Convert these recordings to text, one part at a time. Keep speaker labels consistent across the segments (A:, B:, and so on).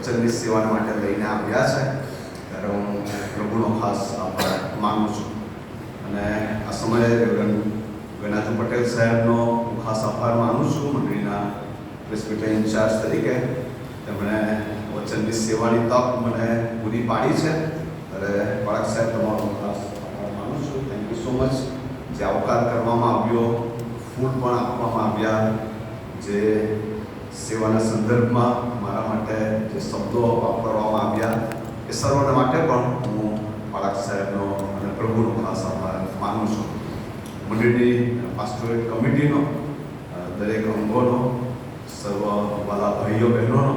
A: વચનની સેવા માટે લઈને આવ્યા છે, ત્યારે હું પ્રભુનો ખાસ આભાર માનું છું. અને આ સમયે ગણાજુ પટેલ સાહેબનો હું ખાસ આભાર માનું છું, મંડળીના પ્રેસ્બિટર ઇન્ચાર્જ તરીકે. તેમણે વચનની સેવાની તક મને પૂરી પાડી છે. ત્યારે બાળક સાહેબ તમારો ખાસ આભાર માનું છું. Thank you so much. જે આવકાર કરવામાં આવ્યો, ફૂલ પણ આપવામાં આવ્યા, જે સેવાના સંદર્ભમાં મારા માટે જે શબ્દો વાપરવામાં આવ્યા, એ સર્વના માટે પણ હું બાળક સાહેબનો અને પ્રભુનો ખાસ આભાર માનું છું. મંડળીની પાસ્ટોરેટ કમિટીનો, દરેક અંગોનો, સર્વ વાલા ભાઈઓ બહેનોનો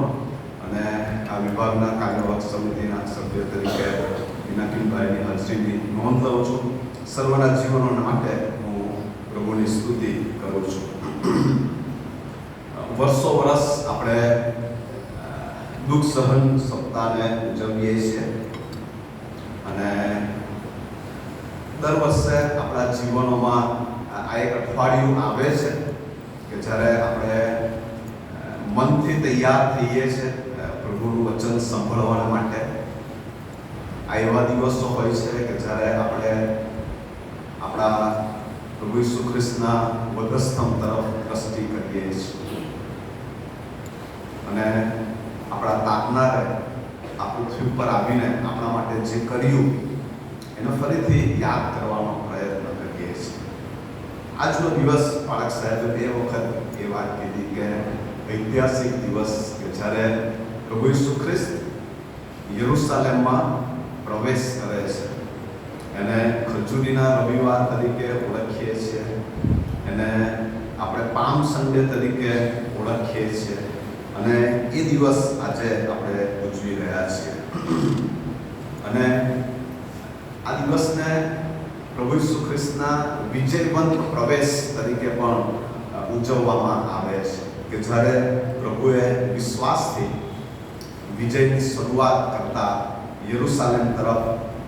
A: અને આ વિભાગના કાર્યવાહક સમિતિના સભ્ય તરીકે પિનાકીનભાઈની હાજરીની નોંધ લઉં છું. સર્વના જીવનોના માટે હું પ્રભુની સ્તુતિ કરું છું. વર્ષો વર્ષ આપણે દુઃખ સહન સપ્તાહને ઉજવીએ છીએ અને દર વર્ષે આપણા જીવનોમાં આ એક અઠવાડિયું આવે છે કે જ્યારે આપણે મનથી તૈયાર થઈએ છીએ પ્રભુનું વચન સાંભળવા માટે. આ એવા દિવસો હોય છે કે જ્યારે આપણે આપણા પ્રભુ ઈસુ ખ્રિસ્તના વધસ્તંભ તરફ દ્રષ્ટિ કરીએ છીએ અને આપણા તારનારે આ પૃથ્વી ઉપર આવીને આપણા માટે જે કર્યું એને ફરીથી યાદ કરવાનો પ્રયત્ન કરીએ છીએ. આજનો દિવસ બાળક સાહેબે બે વખત એ વાત કીધી કે ઐતિહાસિક દિવસ કે જ્યારે પ્રભુ ઈસુ ખ્રિસ્ત યરૂશાલેમમાં પ્રવેશ કરે છે. એને ખજૂરીના રવિવાર તરીકે ઓળખીએ છીએ, એને આપણે પામ સન્ડે તરીકે ઓળખીએ છીએ અને એ દિવસ આજે આપણે ઉજવી રહ્યા છીએ. અને આ દિવસને પ્રભુ ઈસુ ખ્રિસ્તના વિજયવંત પ્રવેશ તરીકે પણ ઉજવવામાં આવે છે કે જ્યારે પ્રભુએ વિશ્વાસથી વિજયની શરૂઆત કરતા યરૂશાલેમ તરફ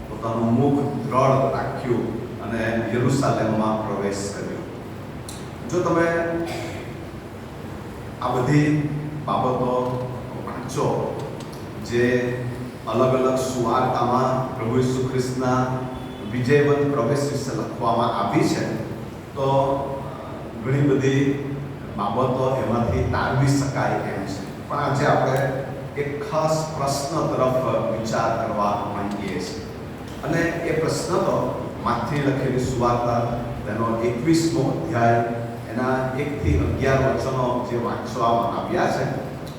A: પોતાનું મુખ દ્રઢ રાખ્યું અને યરૂશાલેમમાં પ્રવેશ કર્યો. જો તમે આ બધી બાબતો વાંચો જે અલગ અલગ સુવાર્તામાં પ્રભુ ઈસુ ખ્રિસ્તના વિજયવંત પ્રવેશ વિશે લખવામાં આવી છે, તો ઘણી બધી બાબતો એમાંથી તારવી શકાય એમ છે. પણ આજે આપણે એક ખાસ પ્રશ્ન તરફ વિચાર કરવા માંગીએ છીએ અને એ પ્રશ્ન તો માથી લખેલી સુવાર્તા તેનો 21મો અધ્યાય એના 1 થી 11 વચનો જે વાંચવામાં આવ્યા છે,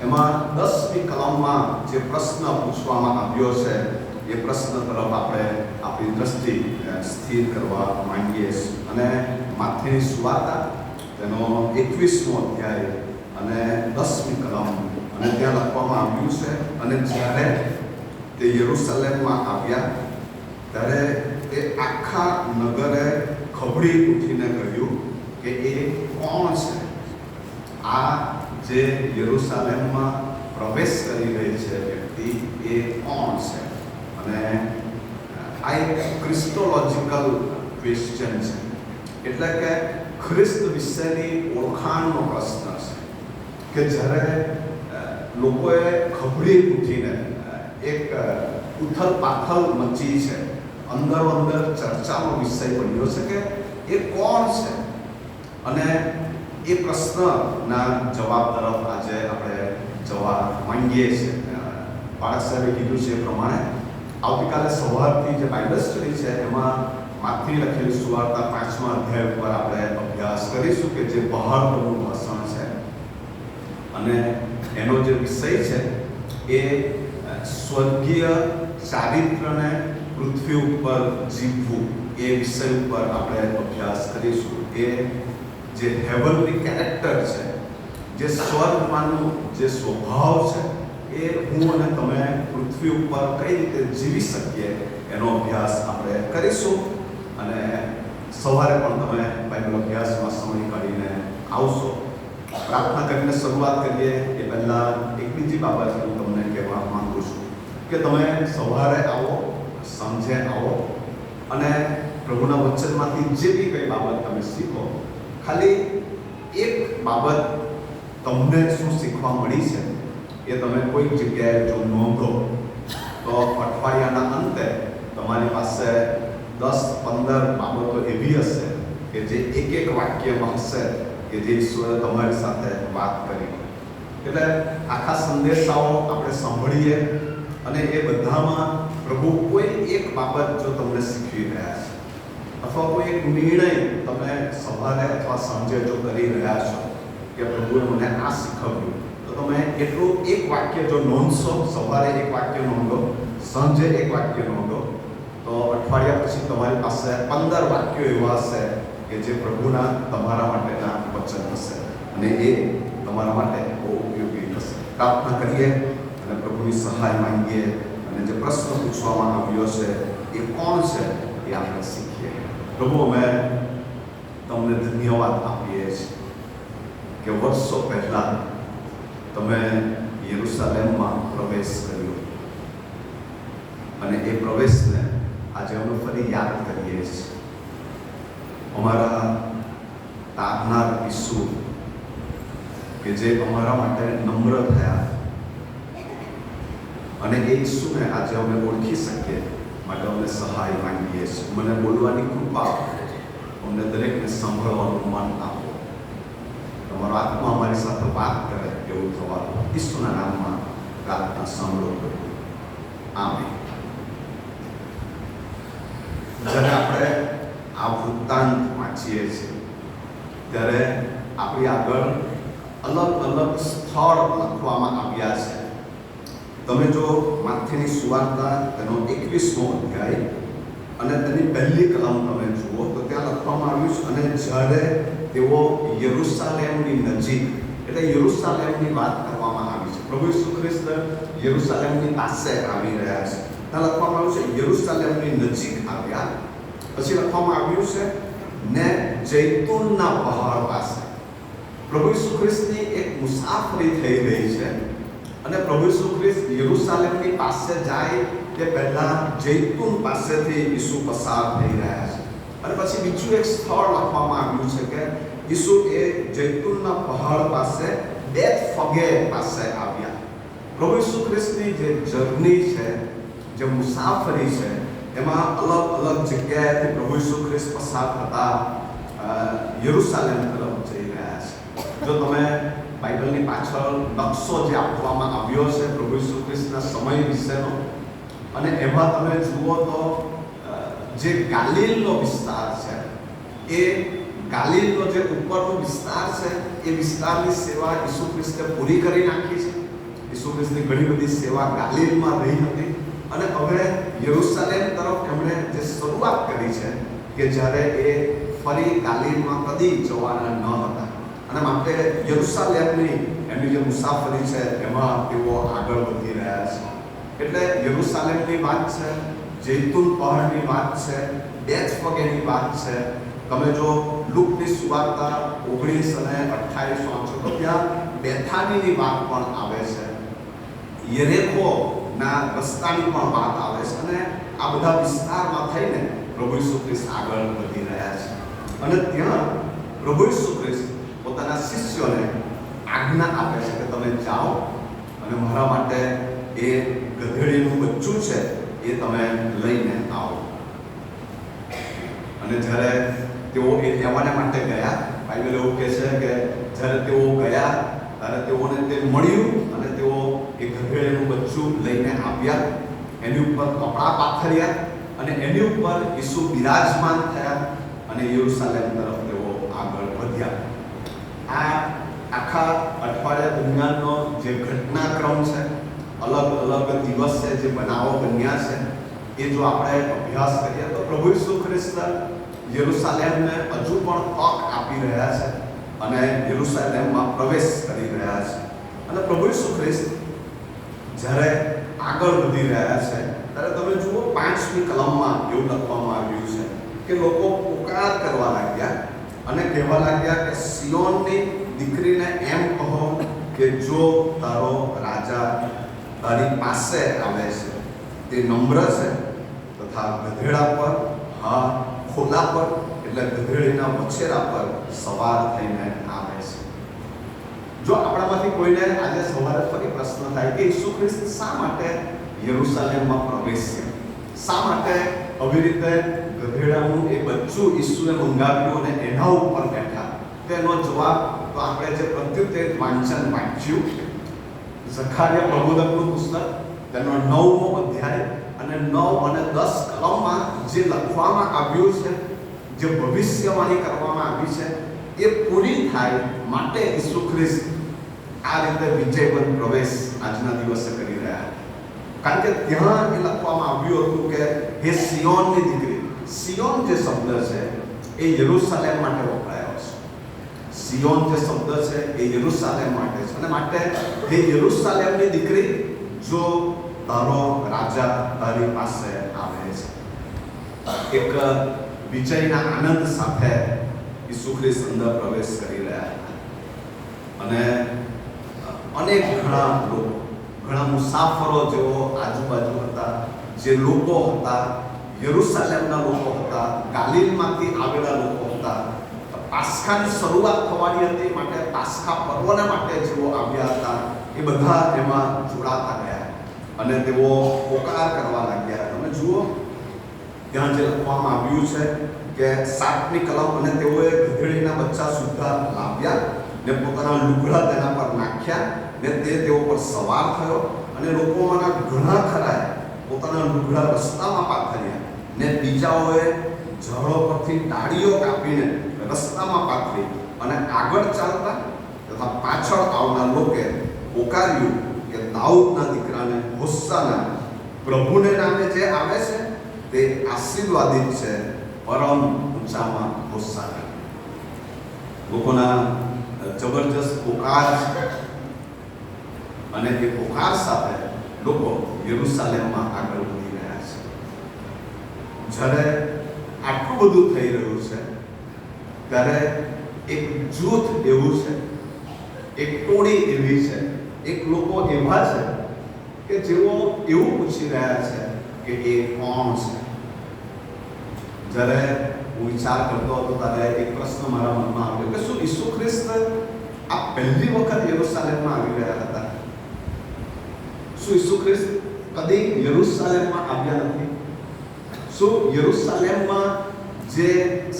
A: એમાં 10મી કલમમાં જે પ્રશ્ન પૂછવામાં આવ્યો છે એ પ્રશ્ન તરફ આપણે આપણી દ્રષ્ટિ સ્થિર કરવા માંગીએ છીએ. અને માથીની સુવાર્તા તેનો 21મો અધ્યાય અને 10મી કલમ, અને ત્યાં લખવામાં આવ્યું છે, અને જ્યારે તે યરૂશાલેમમાં આવ્યા ત્યારે તે આખા નગરે ખબડી ઉઠીને કહ્યું કે એ કોણ છે? આ જે યરૂશાલેમમાં પ્રવેશ કરી રહી છે વ્યક્તિ, એ કોણ છે? અને આ એક ક્રિસ્ટોલોજિકલ ક્વેશ્ચન છે, એટલે કે ખ્રિસ્ત વિશેની ઓળખાણનો પ્રશ્ન છે કે જ્યારે લોકોએ ખબડી ઉઠીને એક ઉથલ પાથલ મચી છે, અંદરો અંદર ચર્ચાનો વિષય બન્યો છે કે એ કોણ છે. અને એ પ્રશ્નના જવાબ તરફ આજે આપણે જવા માંગીએ છીએ. બાળક સાહેબે કીધું છે એ પ્રમાણે આવતીકાલે સવારથી જે બાઇબલ સ્ટડી છે એમાં માથી લખેલી સુવાર્તા 5મા અધ્યાય ઉપર આપણે અભ્યાસ કરીશું કે જે બહાર પરનું ભાષણ છે અને એનો જે વિષય છે એ સ્વર્ગીય ચારિત્રને પૃથ્વી ઉપર જીવવું, એ વિષય ઉપર આપણે અભ્યાસ કરીશું. એ જે હેવનલી કેરેક્ટર છે, જે સ્વર્ગમાંનું જે સ્વભાવ છે, એ હું અને તમે પૃથ્વી ઉપર કઈ રીતે જીવી શકીએ એનો અભ્યાસ આપણે કરીશું. અને સવારે પણ તમે બાઇબલ અભ્યાસમાં સમય કાઢીને આવશો. પ્રાર્થના કરીને શરૂઆત કરીએ એ પહેલાં એક બીજી બાબત હું તમને કહેવા માંગુ છું કે તમે સવારે આવો, સાંજે આવો અને પ્રભુના વચનમાંથી જે બી કંઈ બાબત તમે શીખો, ખાલી એક બાબત તમને શું શીખવા મળી છે એ તમે કોઈક જગ્યાએ જો નોંધો તો અઠવાડિયાના અંતે તમારી પાસે 10-15 બાબતો એવી હશે કે જે એક વાક્યમાં હશે કે જે ઈશ્વરે તમારી સાથે વાત કરી. એટલે આખા સંદેશાઓ આપણે સાંભળીએ અને એ બધામાં પ્રભુ કોઈ એક બાબત જો તમને શીખવી રહ્યા છે અથવા કોઈ એક નિર્ણય તમે સવારે અથવા સાંજે જો કરી રહ્યા છો કે પ્રભુએ મને આ શીખવ્યું, તો તમે એટલું એક વાક્ય જો નોંધશો, સવારે એક વાક્ય નોંધો, સાંજે એક વાક્ય નોંધો, તો અઠવાડિયા પછી તમારી પાસે 15 વાક્યો એવા હશે કે જે પ્રભુના તમારા માટેના વચન હશે અને એ તમારા માટે બહુ ઉપયોગી થશે. પ્રાર્થના કરીએ અને પ્રભુની સહાય માંગીએ અને જે પ્રશ્ન પૂછવામાં આવ્યો છે એ કોણ છે એ આપણે શીખીએ. પ્રભુ, અમે તમને ધન્યવાદ આપીએ છીએ કે વર્ષો પહેલા તમે યરુશલેમમાં પ્રવેશ કર્યો અને એ પ્રવેશને આજે અમે ફરી યાદ કરીએ છીએ. અમારા તારનાર ઈસુ કે જે અમારા માટે નમ્ર થયા અને એ ઈસુને આજે અમે ઓળખી શકીએ માટે અમે સહાય માંગીએ છીએ. મને બોલવાની કૃપા આપો, અમને દરેકને સાંભળવાનું મન આપો, તમારો આત્મા અમારી સાથે વાત કરે એવું થવાનું ઈસુના નામમાં પ્રાર્થના સાંભળો પ્રભુ. આમેન. જ્યારે આપણે આ વૃત્તાંત વાંચીએ છીએ ત્યારે આપણી આગળ અલગ અલગ સ્થળ લખવામાં આવ્યા છે. તમે જો માથેની સુવાર્તા તેનો 21મો અધ્યાય અને તેની પહેલી કલમ તમે જુઓ તો ત્યાં લખવામાં આવ્યું છે, અને જ્યારે તેઓ યરુશલેમની નજીક, એટલે યરુશલેમની વાત કરવામાં આવી છે. પ્રભુ ઈસુ ખ્રિસ્ત યરુશલેમની પાસે આવી રહ્યા છે. ત્યાં લખવામાં આવ્યું છે યરુશલેમની નજીક આવ્યા. પછી લખવામાં આવ્યું છે ને જૈતુનના પહાડ પાસે. પ્રભુ ઈસુ ખ્રિસ્તની એક મુસાફરી થઈ રહી છે અને પ્રભુ ઈસુ ખ્રિસ્ત યરુશલેમની પાસે જાય તે પહેલા જૈતુન પાસેથી ઈસુ પસાર થઈ રહ્યા છે. અને પછી બીજું એક સ્થળ લખવામાં આવ્યું છે કે ઈસુ એ જૈતુનના પહાડ પાસે બેથફગે પાસે આવ્યા. પ્રભુ ઈસુ ખ્રિસ્તની જે જર્ની છે, જે મુસાફરી છે, એમાં અલગ અલગ જગ્યાએથી પ્રભુ ઈસુ ખ્રિસ્ત પસાર થતા યરુશલેમ તરફ જઈ રહ્યા છે. જો તમે બાઇબલની પાછળ નકશો જે આપવામાં આવ્યો છે પ્રભુ ઈસુ ખ્રિસ્તના સમય વિશેનો, અને એમાં તમે જુઓ તો જે ગાલિલનો વિસ્તાર છે, એ ગાલિલનો જે ઉપરનો વિસ્તાર છે એ વિસ્તારની સેવા ઈસુ ખ્રિસ્તે પૂરી કરી નાખી છે. ઈસુ ખ્રિસ્તની ઘણી બધી સેવા ગાલિલમાં રહી હતી અને હવે યરુશલેમ તરફ એમણે જે શરૂઆત કરી છે કે જ્યારે એ ફરી ગાલિલમાં કદી જવાના ન હતા અને માટે યરુશલેમની એમની જે મુસાફરી છે એમાં તેઓ આગળ વધી રહ્યા છે. એટલે યરુશલેમની વાત છે, જૈતુન પહાડની વાત છે, બેથફગેની વાત છે. તમે જો લુકની સુવાર્તા 19 અને 28 વાંચો તો ત્યાં બેથાનીની વાત પણ આવે છે, યરેખોના રસ્તાની પણ વાત આવે છે અને આ બધા વિસ્તારમાં થઈને પ્રભુ ઈસુ ખ્રિસ્ત આગળ વધી રહ્યા છે. અને ત્યાં પ્રભુ ઈસુ ખ્રિસ્ત પોતાના શિષ્યોને આજ્ઞા આપે છે કે તમે જાઓ અને મારા માટે એ ગધેડીનું બચ્ચું છે એ તમે લઈને આવો. અને જ્યારે તેઓ એ લેવાને માટે ગયા, બાઇબલ એવું કહે છે કે જ્યારે તેઓ ગયા ત્યારે તેઓને તે મળ્યું અને તેઓ એ ગધેડીનું બચ્ચું લઈને આવ્યા, એની ઉપર કપડાં પાથર્યા અને એની ઉપર ઈસુ બિરાજમાન થયા અને યરુશલેમ તરફ તેઓ આગળ વધ્યા. આ આખા અઠવાડિયા દરમિયાનનો જે ઘટનાક્રમ છે, અલગ અલગ દિવસે જે બનાવો બન્યા છે, એ જો આપણે અભ્યાસ કરીએ તો પ્રભુ ઈસુ ખ્રિસ્ત યરુશલેમને હજુ પણ તક આપી રહ્યા છે અને યરુશલેમમાં પ્રવેશ કરી રહ્યા છે. અને પ્રભુ ઈસુ ખ્રિસ્ત જ્યારે આગળ વધી રહ્યા છે ત્યારે તમે જુઓ 5મી કલમમાં એવું લખવામાં આવ્યું છે કે લોકો પુકાર કરવા લાગ્યા અને કહેવા લાગ્યા કે સિયોનની દીકરીને એમ કહો કે જો તારો રાજા તારી પાસે આવે છે, તે નમ્ર છે તથા ગધેડા પર, હા ખોલા પર એટલે ગધેડીના વછેરા પર સવાર થઈને આવે છે. જો આપણામાંથી કોઈને આજે સવારે ફરી પ્રશ્ન થાય કે ઈસુ ખ્રિસ્ત શા માટે યરુશલેમમાં પ્રવેશ્યા, શા માટે આવી રીતે ગધેડાનું એ બચ્ચું ઈસુએ મંગાવ્યું અને એના ઉપર બેઠા, તો એનો જવાબ તો આપણે જે પ્રત્યુત્તર વાંચન વાંચ્યું ઝખારિયા પ્રબોધકનું પુસ્તક તેનો 9મો અધ્યાય અને 9 અને 10 કલમમાં જે લખવામાં આવ્યું છે, જે ભવિષ્યવાણી કરવામાં આવી છે એ પૂરી થાય માટે ઈસુ ખ્રિસ્ત આ રીતે વિજયવંત પ્રવેશ આજના દિવસે કરી રહ્યા. કારણ કે ત્યાં એ લખવામાં આવ્યું હતું કે હે સિયોનની દીકરી. સિયોન જે શબ્દ છે એ યરુશલેમ માટે વપરાયો છે. સિયોન જે શબ્દ છે એ યરુશલેમ માટે છે અને માટે હે યરુશલેમની દીકરી, જો તારો રાજા તારી પાસે આવે છે. એક વિજયના આનંદ સાથે ઈસુ ખ્રિસ્ત અંદર પ્રવેશ કરી રહ્યા હતા અને અનેક ઘણા મુસાફરો જેઓ આજુબાજુ હતા, જે લોકો હતા, યરુશલેમના લોકો હતા, ગાલિલમાંથી આવેલા લોકો હતા. પાસ્કાની શરૂઆત થવાની હતી માટે પાસ્કા પર્વના માટે જેઓ આવ્યા હતા એ બધા એમાં જોડાતા ગયા અને તેઓ પોકાર કરવા લાગ્યા. તમે જુઓ ત્યાં જે લખવામાં આવ્યું છે કે 7મી કલમ, અને તેઓએ ગધેડીના બચ્ચા સુદ્ધા લાવ્યા ને પોતાના લુગડા તેના પર નાખ્યા ને તે તેઓ પર સવાર થયો અને લોકોમાંના ઘણા ખરાએ પોતાના લુગડા રસ્તામાં પાથર્યા ને બીજાઓએ ઝાડો પરથી ડાળીઓ કાપીને રસ્તામાં પાથરી અને આગળ ચાલતા તથા પાછળ આવનાર લોકોએ પોકાર્યું કે દાઉદના દીકરાને હોસાના, પ્રભુને નામે જે આવે છે તે આશીર્વાદિત છે, પરમ ઊંચામાં હોસાના. લોકોના જબરજસ્ત પોકાર છે અને એ પોકાર સાથે લોકો યરુશલેમમાં આગળ વધી રહ્યા છે. જ્યારે આટલું બધું થઈ રહ્યું છે ત્યારે એક જૂથ એવું છે, એક ટોળી એવી છે, એક લોકો એવા છે કે જેઓ એવું પૂછી રહ્યા છે કે એ કોણ છે. જ્યારે હું વિચાર કરતો હતો ત્યારે એક પ્રશ્ન મારા મનમાં આવ્યો કે શું ઈસુ ખ્રિસ્ત આ પહેલી વખત યરુશલેમમાં આવી રહ્યા હતા? શું ઈસુ ખ્રિસ્ત કદી યરુશલેમમાં આવ્યા નથી? શું યરુશલેમમાં જે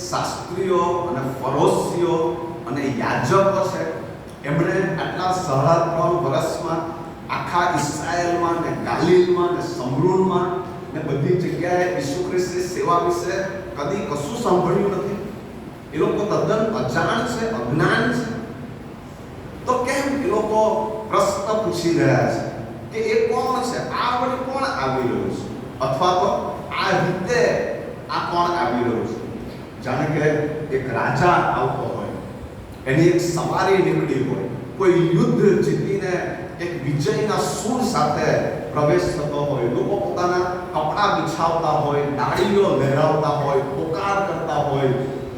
A: શાસ્ત્રીઓ અને ફરોશીઓ અને યાજકો છે એમણે આટલા 3.5 વર્ષમાં આખા ઇસ્રાયેલમાં ને ગાલિલમાં ને સમરૂનમાં ને બધી જગ્યાએ ઈસુ ખ્રિસ્તની સેવા વિશે કદી કશું સાંભળ્યું નથી? એ લોકો તદ્દન અજાણ છે, અજ્ઞાન છે. તો કેમ એ લોકો પ્રશ્ન પૂછી રહ્યા છે કે એ કોણ છે, આ વળી કોણ આવી રહ્યું છે, અથવા તો આ રીતે આ કોણ આવી રહ્યું છે? જાણે કે એક રાજા આવતો હોય, એની એક સવારી નીકળી હોય, કોઈ યુદ્ધ જીતીને એક વિજયના સૂર સાથે પ્રવેશ થતો હોય, લોકો પોતાના કપડા બિછાવતા હોય, ડાળીઓ લહેરાવતા હોય, પોકાર કરતા હોય,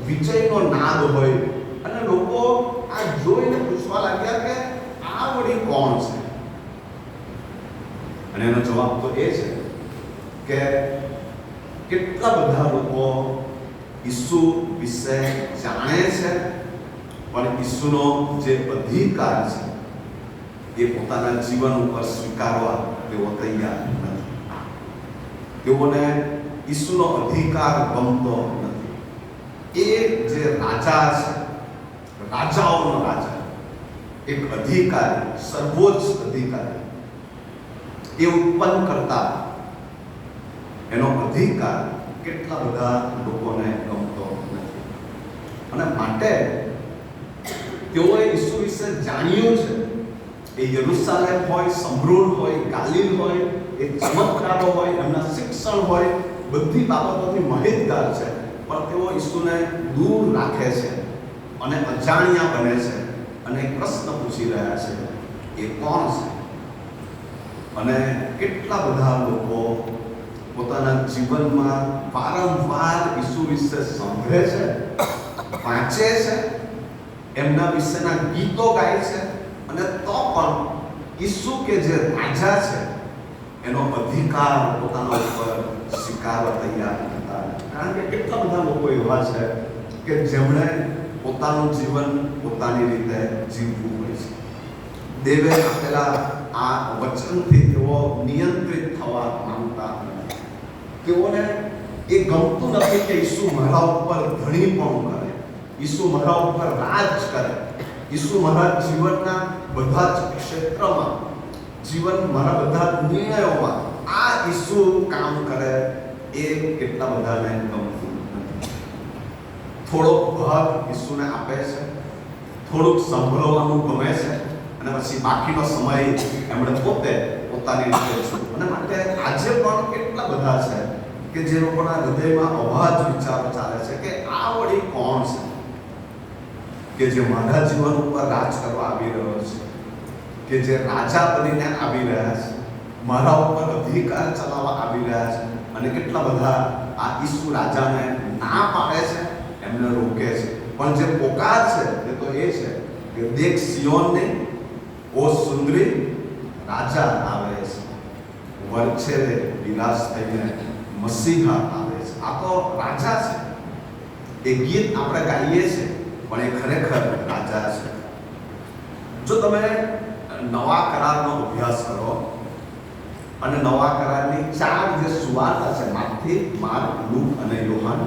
A: વિજયનો નાદ હોય અને લોકો આ જોઈને પૂછવા લાગ્યા કે આ વળી કોણ છે? અને એનો જવાબ તો એ છે કે કેટલા બધા લોકો ઈસુ વિશે જાણે છે પણ ઈસુનો જે અધિકાર છે એ પોતાના જીવન ઉપર સ્વીકારવા તેઓ તૈયાર નથી. તેઓને ઈસુનો અધિકાર ગમતો નથી. એ જે રાજા છે, રાજાઓનો રાજા, એક અધિકારી, સર્વોચ્ચ અધિકારી, એ ઉત્પન્ન કરતા એનો અધિકાર કેટલા બધા લોકોને ગમતો નથી. અને માટે તેઓએ ઈસુ વિશે જાણ્યું છે. એ યરુશલેમ હોય, સમરૂન હોય, ગાલિલ હોય, એ ચમત્કારો હોય, એમના શિક્ષણ હોય, બધી બાબતોથી માહિતગાર છે, પણ તેઓ ઈસુને દૂર રાખે છે અને અજાણ્યા બને છે અને એક પ્રશ્ન પૂછી રહ્યા છે, એ કોણ છે? અને કેટલા બધા લોકો પોતાના જીવનમાં વારંવાર ઈસુ વિશે સાંભળે છે, વાંચે છે, એમના વિશેના ગીતો ગાય છે અને તો પણ ઈસુ કે જે રાજા છે એનો અધિકાર પોતાના ઉપર સ્વીકારવા તૈયાર હતા. કારણ કે કેટલા બધા લોકો એવા છે કે જેમણે પોતાનું જીવન પોતાની રીતે જીવવું હોય છે. દેવે આપેલા આ વચનથી તેઓ નિયંત્રિત થવા માંગતા નથી. તેઓને એ ગમતું નથી કે ઈસુ મારા ઉપર ધણીપણું કરે, ઈસુ મારા ઉપર રાજ કરે, ઈસુ મારા જીવનના બધા જ ક્ષેત્રમાં, મારા બધા નિર્ણયોમાં આ ઈસુ કામ કરે, એ કેટલા બધાને ગમતું નથી. થોડો ભાગ ઈસુને આપે છે, થોડુંક સંભળવાનું ગમે છે, અને પછી બાકીનો સમય એમણે પોતાની રીતે છે. અને માટે આજે પણ કેટલા બધા છે કે જે લોકોના હૃદયમાં અવાજ વિચારો ચાલે છે કે આ વળી કોણ છે કે જે મારા જીવન ઉપર રાજ કરવા આવી રહ્યો છે, કે જે રાજા બનીને આવી રહ્યા છે, મારા ઉપર અધિકાર ચલાવવા આવી રહ્યા છે. અને કેટલા બધા આ ઈસુ રાજાને ના પાડે છે, એમને રોકે છે. પણ જે પોકાર છે તે તો એ છે કે દેખ સિયોનને, ઓ સુંદરી રાજા આવે છે, વરછેરે વિલાસ થઈને મસીહા આવે છે. આ તો રાજા છે. એ ગીત આપણે ગાઈએ છીએ, પણ એ ખરેખર રાજા છે. જો તમે નવા કરારનો અભ્યાસ કરો અને નવા કરારની 4 જે સુવાર્તા છે, માથી, માર્ક, લૂક અને યોહાન,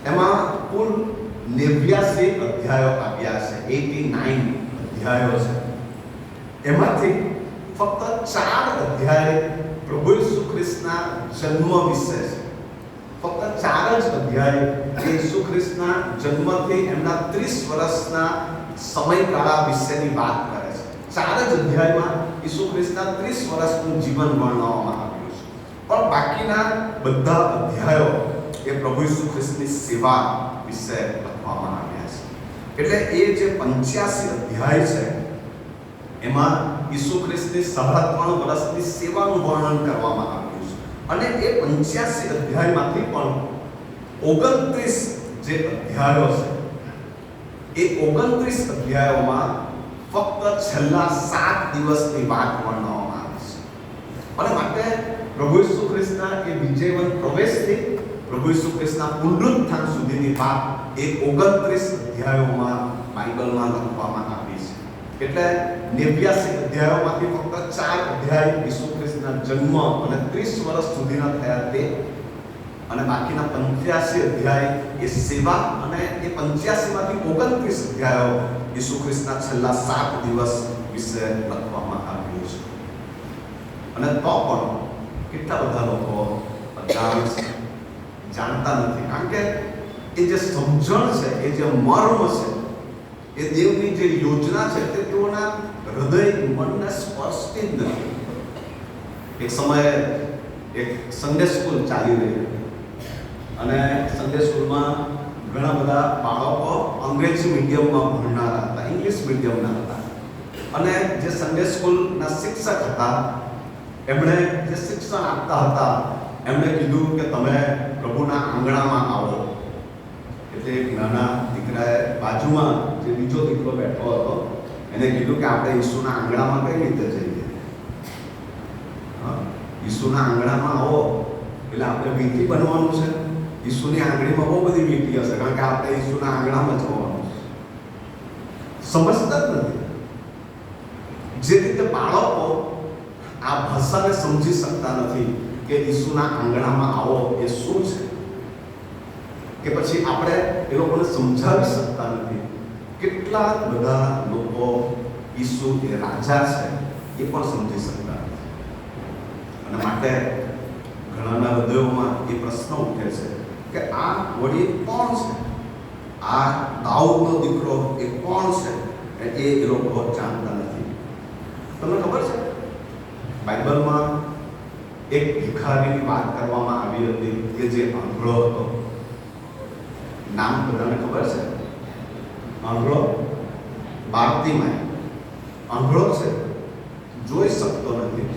A: એમાં કુલ 89 અધ્યાયો આવ્યા છે. 89 અધ્યાયો છે. એમાંથી ફક્ત 4 અધ્યાય પ્રભુ ઈસુ ખ્રિસ્તના જન્મ વિશે છે. ફક્ત 4 જ અધ્યાય ઈસુ ખ્રિસ્તના જન્મથી એમના 30 વર્ષના સમયગાળા વિશેની વાત કરે છે. 4 જ અધ્યાયમાં ઈસુ ખ્રિસ્તના 30 વર્ષનું જીવન વર્ણવવામાં આવ્યું છે. પણ બાકીના બધા અધ્યાયો એ પ્રભુ ઈસુ ખ્રિસ્તની સેવા વિશે લખવામાં આવ્યા છે. એટલે એ જે 85 અધ્યાય છે એમાં ઈસુ ખ્રિસ્તની 3.5 વર્ષની સેવાનું વર્ણન કરવામાં આવ્યું છે. અને એ 85 અધ્યાયમાંથી પણ 29 જે અધ્યાયો છે, એ 29 અધ્યાયોમાં ફક્ત છેલ્લા 7 દિવસની વાત વર્ણવવામાં આવી છે. અને માટે પ્રભુ ઈસુ ખ્રિસ્તના એ વિજયવંત પ્રવેશથી પ્રભુ ઈસુ ખ્રિસ્તના પુનરુત્થાન સુધીની વાત એ 29 અધ્યાયોમાં બાઇબલમાં લખવામાં આવી છે. એટલે 89 અધ્યાયોમાંથી ફક્ત 4 અધ્યાય ઈસુ ખ્રિસ્તના જન્મ અને 30 વર્ષ સુધીના થયા તે, અને બાકીના 85 અધ્યાય એ સેવા, અને એ 85 માંથી 29 અધ્યાયો ઈસુ ખ્રિસ્તના છેલ્લા 7 દિવસ વિશે લખવામાં આવ્યું છે. અને તો પણ કેટલા બધા લોકો અજાણ છે, જાણતા નથી. કારણ કે એ જે સમજણ છે, એ જે મર્મ છે, એ દેવની જે યોજના છે તે તેઓના હૃદય મનને સ્પર્શતી જ નથી. એક સમયે એક સન્ડે સ્કૂલ ચાલી રહી હતી, અને સન્ડે સ્કૂલમાં ઘણા બધા બાળકો અંગ્રેજી મીડિયમમાં ભણનારા હતા, ઇંગ્લિશ મીડિયમના હતા. અને જે સન્ડે સ્કૂલના શિક્ષક હતા, એમણે જે શિક્ષણ આપતા હતા, એમણે કીધું કે તમે પ્રભુના આંગણામાં આવો. એટલે એક નાના દીકરાએ બાજુમાં જે બીજો દીકરો બેઠો હતો એને કીધું કે આપણે ઈસુના આંગણામાં કઈ રીતે જઈએ? ઈસુના આંગણામાં આવો એટલે આપણે વીંટી બનવાનું છે. ઈસુની આંગળીમાં બહુ બધી વીંટી હશે, કારણ કે આપણે ઈસુના આંગણામાં જવાનું છે. સમજતા જ નથી. જે રીતે બાળકો આ ભાષાને સમજી શકતા નથી કે ઈસુના આંગણામાં આવો એ શું છે, કે પછી આપણે એ લોકોને સમજાવી શકતા નથી. કેટલા બધા લોકો ઈસુ એ રાજા છે એ પણ સમજી શકતા નથી. અને માટે ઘણાના હૃદયોમાં એ પ્રશ્ન ઉઠે છે કે આ વળી કોણ છે? આ દાઉદનો દીકરો એ કોણ છે? એ લોકો જાણતા નથી. તમને ખબર છે, બાઇબલમાં એક ભિખારીની વાત કરવામાં આવી હતી કે જે આંધળો હતો. નામ બધાને ખબર છે? આંધળો બાર્તિમાય. આંધળો છે, જોઈ શકતો નથી.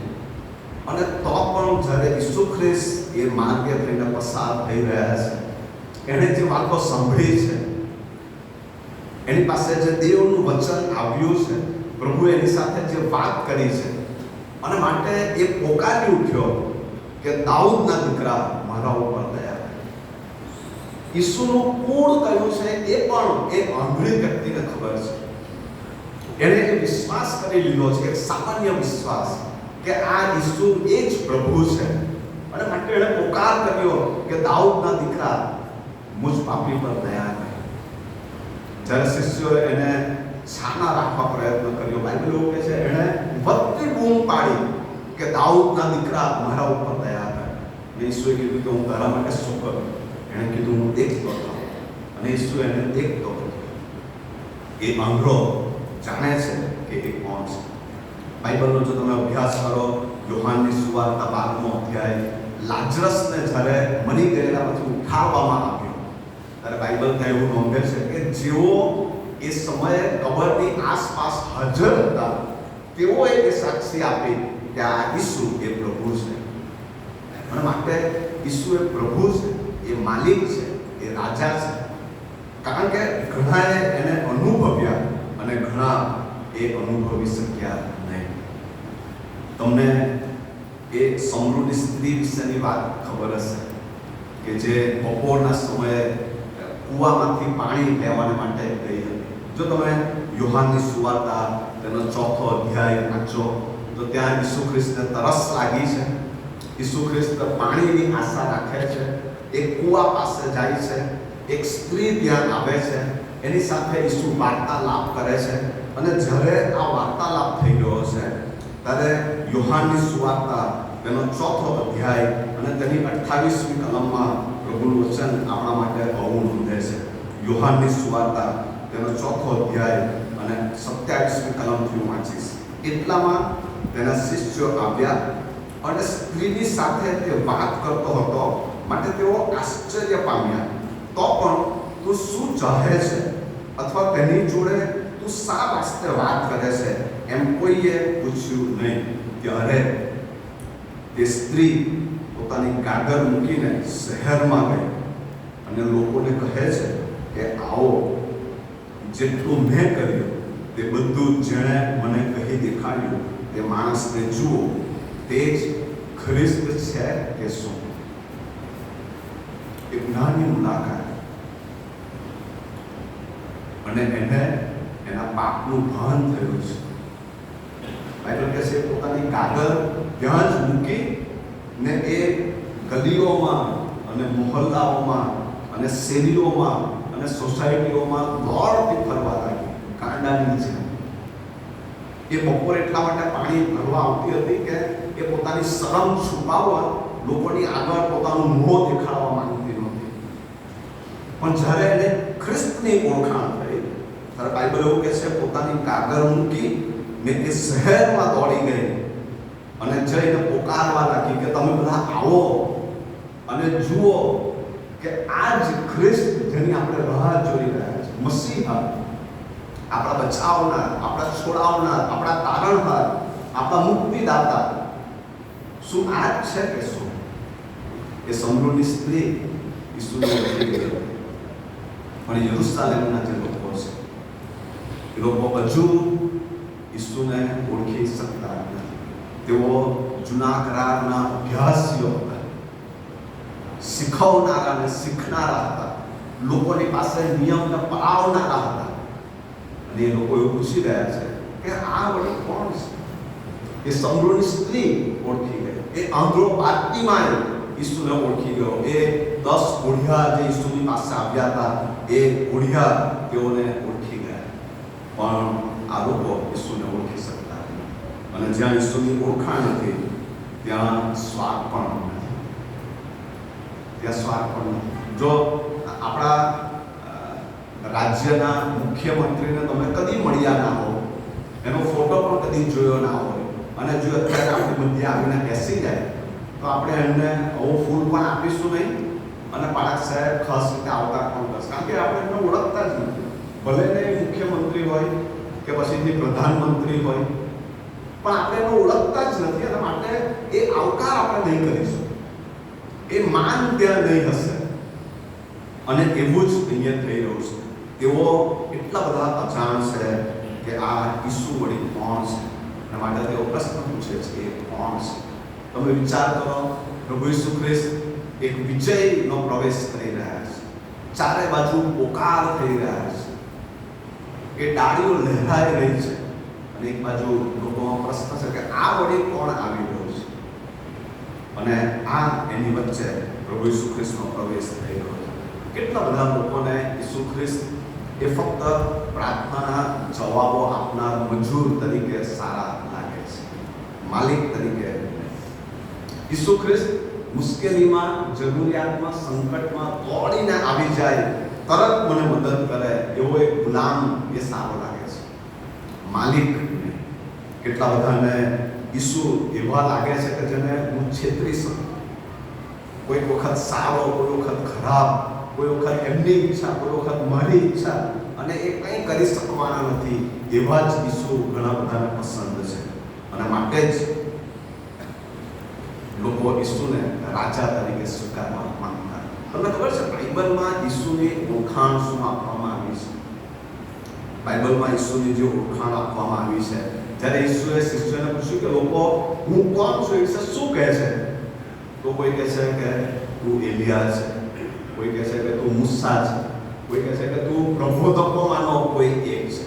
A: અને તો પણ જ્યારે ઈસુ ખ્રિસ્ત એ માર્ગે થઈને પસાર થઈ રહ્યા છે, એણે જે વાતો સાંભળી છે, એની પાસે જે દેવનું વચન આવ્યું છે, પ્રભુ એની સાથે જે વાત કરી છે, અને માટે એ પોકારી ઉઠ્યો કે દાઉદના દીકરા મારા ઉપર દયા કર. ઈસુનું કુળ કયું છે એ પણ એ આંધળી વ્યક્તિને ખબર છે. એણે એ વિશ્વાસ કરી લીધો છે, એક સામાન્ય વિશ્વાસ કે આ ઈસુ એ જ પ્રભુ છે. અને માટે એણે પોકાર કર્યો કે દાઉદના દીકરા મુજ પાપી પર દયા કર. જ્યારે શિષ્યોએ એને છાના રાખવા પ્રયત્ન કર્યો, બાઇબલ એવું કહે છે એણે વધતી બૂમ પાડી કે દાઉદના દીકરા મારા ઉપર દયા કર. ઈસુએ કીધું કે હું તારા માટે શું કરું? એણે કીધું હું દેખતો હતો. અને ઈસુ એને દેખતો હતો. એ આંધળો જાણે છે કે એ કોણ છે. બાઇબલનો જો તમે અભ્યાસ કરો, યોહાનની સુવાર્તા 12મો અધ્યાય, લાજરસને જ્યારે મરી ગયેલામાંથી ઉઠાવવામાં આવ્યો ત્યારે બાઇબલ ત્યાં એવું નોંધે છે કે જેઓ એ સમયે કબરની આસપાસ હાજર હતા તેઓએ એ સાક્ષી આપી કે આ ઈસુ એ પ્રભુ છે. અને માટે ઈસુ એ પ્રભુ છે, એ માલિક છે, એ રાજા છે. કારણ કે ઘણાએ એને અનુભવ્યા અને ઘણા એ અનુભવી શક્યા નહીં. તમને એ સમૃદ્ધિ સ્ત્રી વિશેની વાત ખબર હશે કે જે બપોરના સમયે કૂવામાંથી પાણી લેવાને માટે ગઈ હતી. જો તમે યોહાનની સુવાર્તા તેનો 4થો અધ્યાય વાંચો તો ત્યાં ઈસુ ખ્રિસ્તને તરસ લાગી છે. ઈસુ ખ્રિસ્ત પાણીની આશા રાખે છે. એક કૂવા પાસે જાય છે. એક સ્ત્રી ત્યાં આવે છે. એની સાથે ઈસુ વાર્તાલાપ કરે છે. અને જ્યારે આ વાર્તાલાપ થઈ ગયો છે ત્યારે યોહાનની સુવાર્તા તેનો 4થો અધ્યાય અને તેની 28મી કલમમાં પ્રભુનું વચન આપણા માટે આવું નોંધે છે. યોહાનની સુવાર્તા તેનો 4થો અધ્યાય અને 27મી કલમથી હું વાંચીશ. એટલામાં તેના શિષ્યો આવ્યા અને સ્ત્રીની સાથે તે વાત કરતો હતો, માટે તેઓ આશ્ચર્ય પામ્યા. તો પણ તું શું ચાહે છે? અથવા તેની જોડે તું શા વાસ્તે વાત કરે છે? એમ કોઈએ પૂછ્યું નહીં. ત્યારે તે સ્ત્રી પોતાની ગાગર મૂકીને શહેરમાં ગઈ અને લોકોને કહે છે કે આવો, જેટલું મેં કર્યું તે બધું જેણે મને કહી દેખાડ્યું તે માણસને જુઓ, તે જ ખ્રિસ્ત છે કે શું? એક નાની મુલાકાત અને એને એના પાપનું ભાન થયું છે. બાઇબલ કહે છે પોતાની કાગળ ત્યાં જ મૂકી ને એ ગલીઓમાં અને મોહલ્લાઓમાં અને શેરીઓમાં અને સોસાયટીઓમાં દોડતી ફરવા લાગી, કાંડાની જેમ. એ બપોરે એટલા માટે પાણી ભરવા આવતી હતી કે એ પોતાની શરમ છુપાવવા લોકોની આગળ પોતાનું મોં દેખાડવા માંગતી નહોતી. પણ જ્યારે એને ખ્રિસ્તની ઓળખાણ થઈ ત્યારે બાઇબલ એવું કહે છે પોતાની કાગળ મૂકી ને એ શહેરમાં દોડી ગઈ અને જઈને પોકારવા લાગી કે તમે બધા આવો અને જુઓ કે આ જ ખ્રિસ્ત જેની આપણે રાહ જોઈ રહ્યા છે, મસીહા, આપણા બચાવનાર, આપણા છોડાવનાર, આપણા તારણહાર, આપણા મુક્તિદાતા. શું આ જ છે કે શું? એ સમૃદ્ધિ સ્ત્રી ઈસુને ઓળખી ગઈ. પણ યરુશલેમના જે લોકો છે એ લોકો હજુ ઈસુને ઓળખી શકતા નથી. તેઓ જૂના કરારના અભ્યાસીઓ હતા, શીખવનારા અને શીખનારા હતા, લોકોની પાસે નિયમને પળાવનારા હતા. અને એ લોકો એવું પૂછી રહ્યા છે કે આ વળી કોણ છે? એ સમૃદ્ધિ સ્ત્રી ઓળખી ગઈ. એ આંધળો બાર્તિમાય ઈસુને ઓળખી ગયો. એ 10 કોઢિયા જે ઈસુની પાસે આવ્યા હતા એ કોઢિયા તેઓને ઓળખી ગયા. પણ આ લોકો ઈસુને ઓળખી શકતા નથી. અને જ્યાં ઈસુની ઓળખાણ નથી ત્યાં સ્વાર્થ પણ નથી. ત્યાં સ્વાર્થ પણ નથી. જો આપણા રાજ્યના મુખ્યમંત્રીને તમે કદી મળ્યા ના હો, એનો ફોટો પણ કદી જોયો ના હોય, અને જો અત્યારે આપણી મધ્ય આવીને બેસી જાય તો આપણે એમને આવું ફૂલ પણ આપીશું નહીં અને પાળક સાહેબ ખાસ રીતે આવકાર પણ કરશે. કારણ કે આપણે એમને ઓળખતા જ નથી. ભલે ને મુખ્યમંત્રી હોય કે પછીથી પ્રધાનમંત્રી હોય, પણ આપણે એને ઓળખતા જ નથી. અને માટે એ આવકાર આપણે નહીં કરીશું, એ માન ત્યાં નહીં હશે. અને એવું જ અહીંયા થઈ રહ્યું છે. તેઓ એટલા બધા અજાણ છે કે આ ઈસુ વળી કોણ છે. અને માટે તેઓ પ્રશ્ન પૂછે છે એ કોણ છે. તમે વિચાર કરો, પ્રભુ ઈસુ ખ્રિસ્ત એક વિજયનો પ્રવેશ કરી રહ્યા છે. ચારે બાજુ પોકાર થઈ રહ્યા છે. એ ડાળીઓ લહેરાઈ રહી છે. અને એક બાજુ લોકોમાં પ્રશ્ન છે કે આ વળી કોણ આવી રહ્યો છે, અને આ એની વચ્ચે પ્રભુ ઈસુ ખ્રિસ્તનો પ્રવેશ થઈ રહ્યો છે. કેટલા બધા લોકોને ઈસુ ખ્રિસ્ત એ ફક્ત પ્રાર્થનાના જવાબો આપનાર મજૂર તરીકે સારા લાગે છે, માલિક તરીકે. ઈસુ ખ્રિસ્ત મુશ્કેલીમાં, જરૂરિયાતમાં, સંકટમાં દોડીને આવી જાય, તરત મને મદદ કરે એવો એક ગુલામ એ સારો લાગે છે, માલિક. કેટલા બધાને ઈસુ એવા લાગે છે કે જેને હું છેતરી શકું. કોઈ વખત સારો, કોઈ વખત ખરાબ, કોઈ વખત એમની ઈચ્છા, કોઈ વખત મારી ઈચ્છા, અને એ કંઈ કરી શકવાના નથી. એવા જ ઈસુ ઘણા બધાને પસંદ છે, અને માટે જ લોકો ઈસુને રાજા તરીકે સ્વીકારવા માંગતા. તમને ખબર છે બાઇબલમાં ઈસુની ઓળખાણ શું આપવામાં આવી છે? બાઇબલમાં ઈસુની જે ઓળખાણ આપવામાં આવી છે, જ્યારે ઈસુએ શિષ્યોને પૂછ્યું કે લોકો હું કોણ છું, એ શું કહે છે? તો કોઈ કહે છે કે તું એલિયા છે, કોઈ કહે છે કે તું મૂસા છે, કોઈ કહે છે કે તું પ્રબોધકોમાંનો કોઈ એક છે.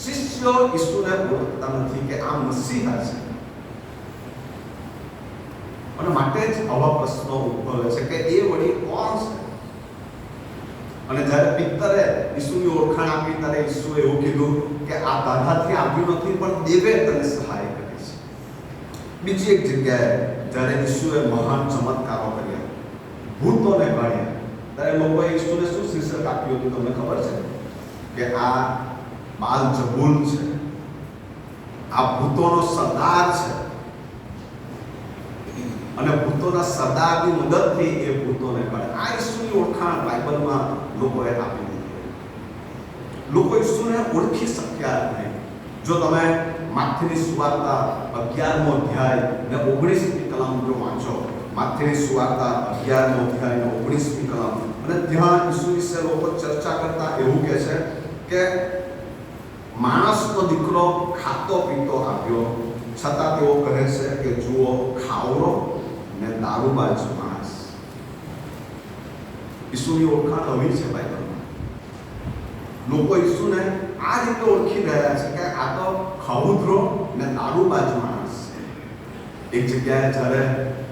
A: શિષ્યો ઈસુને ઓળખતા નથી કે આ મસીહા છે, અને માટે જ આવા પ્રશ્નો ઉદ્ભવે છે કે એ વળી કોણ છે? અને જ્યારે પિત્તરે ઈસુની ઓળખાણ આપી ત્યારે ઈસુએ એવું કીધું કે આ તારાથી આવ્યું નથી, પણ દેવે તને સહાય કરી છે. બીજી એક જગ્યાએ જ્યારે ઈસુએ મહાન ચમત્કારો કર્યા, ભૂતોને કાઢ્યા, ત્યારે લોકોએ ઈસુને શું શીર્ષક આપ્યું હતું તમને ખબર છે? કે આ બાલ-જબૂલ છે, આ ભૂતોનો સરદાર છે, અને ભૂતોના સરદારની મદદથી એ ભૂતોને કાઢે. આ ઈસુની ઓળખાણ બાઇબલમાં લોકોએ આપી દીધી. લોકો ઈસુને ઓળખી શક્યા નહીં. જો તમે માથેની સુવાર્તા 11મો અધ્યાય ને 19મી કલમ જો વાંચો, માથેની સુવાર્તા 11મો અધ્યાય ને 19મી કલમ, અને ત્યાં ઈસુ વિશે લોકો ચર્ચા કરતા એવું કહે છે કે માણસનો દીકરો ખાતો પીતો આવ્યો, છતાં તેઓ કહે છે કે જુઓ ખાવરો ને દારૂબાજ માણસ. ઈસુની ઓળખાણ આવી છે બાઇબલમાં. લોકો ઈસુને આ રીતે ઓળખી રહ્યા છે કે આ તો ખાઉધરો ને દારૂબાજ માણસ છે. એક જગ્યાએ જ્યારે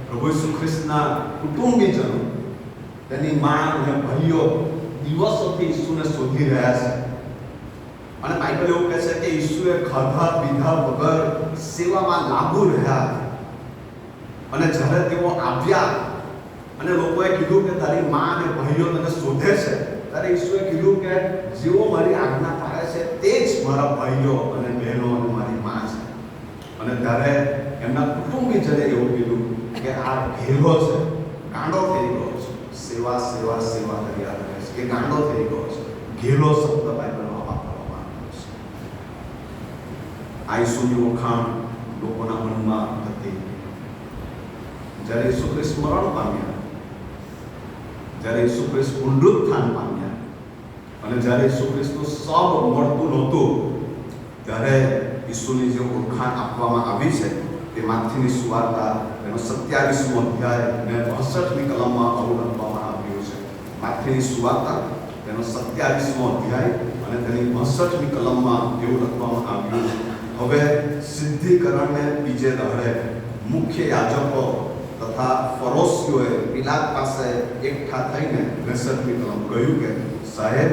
A: પ્રભુ ઈસુ ખ્રિસ્તના કુટુંબીજનો, તેની મા અને ભાઈઓ દિવસોથી ઈસુને શોધી રહ્યા છે, અને બાઇબલ એવું કહે છે કે ઈસુએ ખાધા પીધા વગર સેવામાં લાગુ રહ્યા. અને જ્યારે તેઓ આવ્યા અને લોકોએ કીધું કે તારી મા અને ભાઈઓ તને શોધે છે, ત્યારે ઈસુએ કીધું કે જેઓ મારી આજ્ઞા પાળે છે તે જ મારા ભાઈઓ અને બહેનો અને મારી મા છે. અને ત્યારે એમના કુટુંબીજને એવું કીધું કે આ ઘેલો છે, ગાંડો થઈ ગયો છે, સેવા સેવા સેવા કર્યા કરે છે, એ ગાંડો થઈ ગયો છે. ઘેલો શબ્દ બાઇબલમાં વાપરવામાં આવ્યો છે. આ ઈસુની ઓળખાણ લોકોના મનમાં હતી. જ્યારે ઈસુ ખ્રિસ્ત મરણ પામ્યા, જ્યારે ઈસુ ખ્રિસ્ત પુનરુત્થાન પામ્યા, અને જ્યારે ઈસુ ખ્રિસ્તનું સબ મળતું નહોતું, ત્યારે ઈસુની જે ઓળખાણ આપવામાં આવી છે તે માથેની સુવાર્તા એનો 27મો અધ્યાય અને 62મી કલમમાં આવું લખવામાં આવ્યું છે. માથેની સુવાર્તા તેનો 27મો અધ્યાય અને તેની 62મી કલમમાં એવું લખવામાં આવ્યું છે, હવે સિદ્ધિકરણને બીજે દહાડે મુખ્ય યાજકો તથા ફરોશીઓએ પિલાત પાસે એકઠા થઈને 62મી કલમ કહ્યું કે સાહેબ,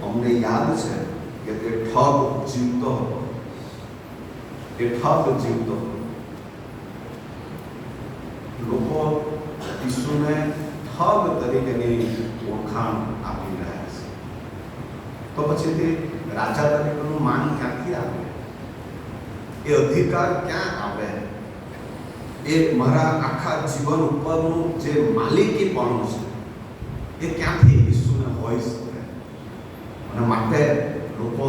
A: અમને યાદ છે કે તે ઠગ જીવતો હતો, એ ઠગ જીવતો હતો. લોકો ઈસુને ઠગ તરીકેની ઓળખાણ આપી રહ્યા છે. તો પછી તે રાજા તરીકેનું માન ક્યાંથી આવે? એ અધિકાર ક્યાં આવે? એ મારા આખા જીવન ઉપરનું જે માલિકીપણું છે એ ક્યાંથી ઈસુને હોઈ શકે? અને માટે લોકો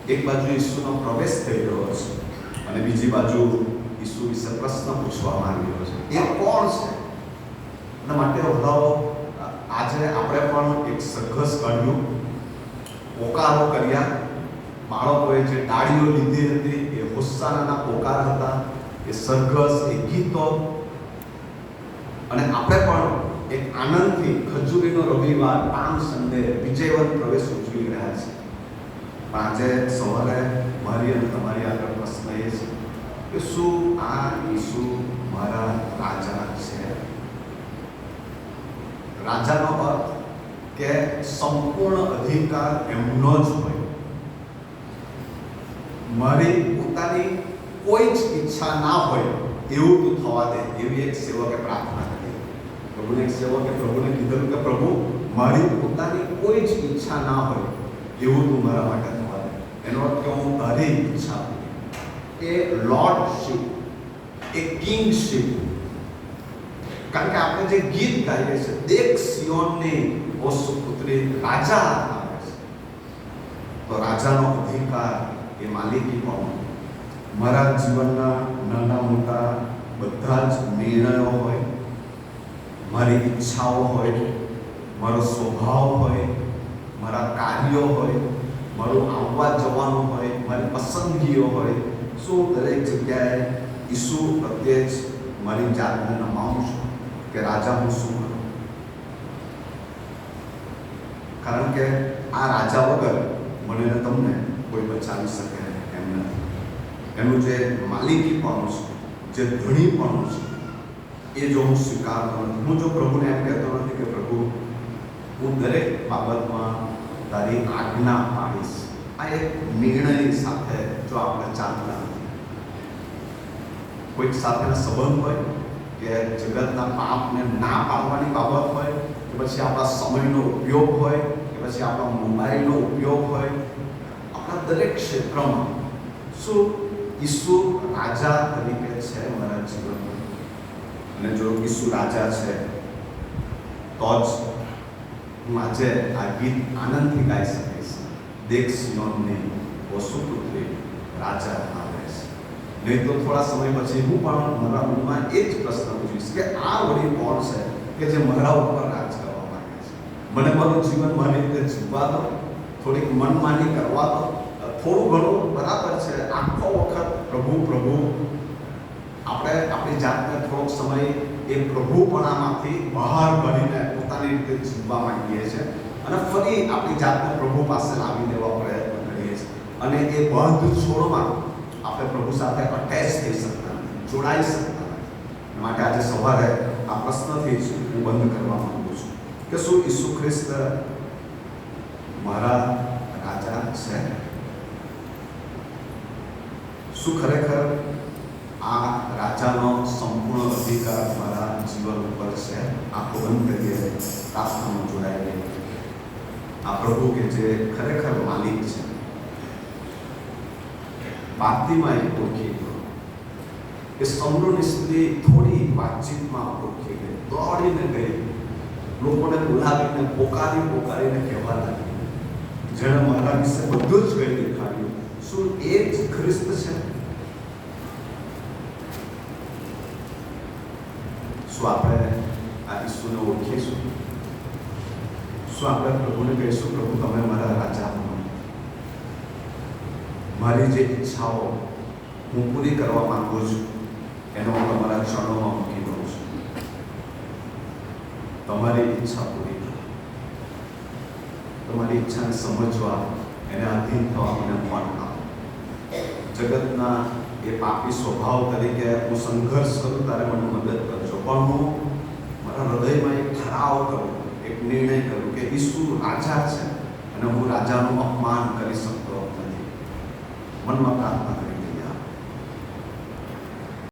A: એક બાજુ ઈસુનો પ્રવેશ થઈ રહ્યો છે, અને બીજી બાજુ ઈસુ વિશે પ્રશ્ન પૂછવામાં આવી રહ્યો છે, એ કોણ છે? અને માટે વડાઓ આજે આપણે પણ એક સરઘસ કાઢ્યું, પોકારો કર્યા. બાળકોએ જે ડાળીઓ લીધી હતી એ હોસાનાના પોકાર હતા, એ સરઘસ, એ ગીતો. અને આપણે પણ એક આનંદથી ખજૂરીનો રવિવાર, પામ સન્ડે, વિજયવંત પ્રવેશ ઉજવી રહ્યા છીએ. પણ આજે સવારે મારી અને તમારી આગળ પ્રશ્ન એ છે કે શું આ ઈસુ મારા રાજા છે? રાજાનો અર્થ કે સંપૂર્ણ અધિકાર એમનો જ હોય. મારી પોતાની કોઈ જ ઈચ્છા ના હોય એવું તું થવા દે, એવી એક સેવકે પ્રાર્થના કરી. પ્રભુને એક સેવકે પ્રભુને કીધું કે પ્રભુ, મારી પોતાની કોઈ જ ઈચ્છા ના હોય એવું તું મારા માટે થવા દે. એનો અર્થ કે હું તારી ઈચ્છા, એ લોર્ડશિપ, એ કિંગશિપ. કારણ કે આપણે જે ગીત ગાઈએ છીએ, દેખ સિયોનની ઓ સુપુત્રી, રાજા આવે છે. તો રાજાનો અધિકાર, એ માલિકી પણ મારા જીવનના નાના મોટા બધા જ નિર્ણયો હોય, મારી ઈચ્છાઓ હોય, મારો સ્વભાવ હોય, મારા કાર્યો હોય, મારું આવવા જવાનું હોય, મારી પસંદગીઓ હોય, શું દરેક જગ્યાએ ઈસુ પ્રત્યે જ મારી જાતને નમાવું છું કે રાજા હું શું કરું? કારણ કે આ રાજા વગર મને ને તમને કોઈ બચાવી શકે એમ નથી. એનું જે માલિકીપણું છે, જે ધણીપણું છે, એ જો હું સ્વીકારતો નથી, હું જો પ્રભુને એમ કહેતો નથી કે પ્રભુ, હું દરેક બાબતમાં તારી આજ્ઞા પાડીશ, આ એક નિર્ણય સાથે જો આપણે ચાલતા નથી. કોઈક સાથેના સંબંધ હોય કે જગતના પાપને ના પાડવાની બાબત હોય કે પછી આપણા સમયનો ઉપયોગ હોય કે પછી આપણા મોબાઈલનો ઉપયોગ હોય, આપણા દરેક ક્ષેત્રમાં શું ઈસુ રાજા તરીકે છે મારા જીવનમાં? અને જો ઈસુ રાજા છે તો જ હું આજે આ ગીત આનંદથી ગાઈ શકીશ. દેખ સિયોનની ઓ સુપુત્રી, રાજા આવે છે. નહીં તો થોડા સમય પછી હું પણ મારા મનમાં એ જ પ્રશ્ન પૂછીશ કે આ વળી કોણ છે કે જે મારા ઉપર રાજ કરવા માંગે છે? મને મારું જીવન મારી રીતે જીવવા દો, થોડીક મનમાની કરવા દો, થોડું ઘણું બરાબર છે. આખો વખત પ્રભુ પ્રભુ આપણે આપણી જાતને થોડોક સમય એ પ્રભુપણામાંથી બહાર કાઢીને પોતાની રીતે જીવવા માંગીએ છીએ અને ફરી આપણી જાતને પ્રભુ પાસે લાવી દેવા પ્રયત્ન કરીએ છીએ. અને એ બંધ છોડમાં આપણે પ્રભુ સાથે અટેચ થઈ શકતા નથી, જોડાઈ શકતા નથી. માટે આજે સવારે આ પ્રશ્નથી જ હું બંધ કરવા માંગુ છું કે શું ઈસુ ખ્રિસ્ત મારા રાજા છે? શું ખરેખર આ રાજાનો સંપૂર્ણ અધિકાર મારા જીવન ઉપર છે? આંખો બંધ કરીએ, પ્રાર્થનામાં જોડાઈએ. આ પ્રભુ કે જે ખરેખર માલિક છે, બાતલીમાં એ ઓળખી ગયો. એ સમૃદ્ધ સ્ત્રી થોડી વાતચીતમાં ઓળખી ગઈ, દોડીને ગઈ, લોકોને બોલાવીને પોકારીને કહેવા લાગી, જેણે મારા વિશે બધું જ કહી દેખાડ્યું. શું એ જ ખ્રિસ્ત છે? શું આપણે આ ઈસુને ઓળખીશું? શું આપણે પ્રભુને કહીશું, પ્રભુ તમે મારા રાજા બનો, મારી જે ઈચ્છાઓ હું પૂરી કરવા માંગુ છું એનો હું તમારા ચરણોમાં મૂકી દઉં છું. તમારી ઈચ્છા પૂરી કરો, તમારી ઈચ્છાને સમજવા, એને આધીન થવા મને મન આપો. જગતના એ પાપી સ્વભાવ તરીકે હું સંઘર્ષ કરું ત્યારે મને મદદ કરજો, પણ હું મારા હૃદયમાં એક ઠરાવ કરું, એક નિર્ણય કરું કે ઈસુ રાજા છે અને હું રાજાનું અપમાન કરી શકતો નથી. મનમાં પ્રાર્થના કરી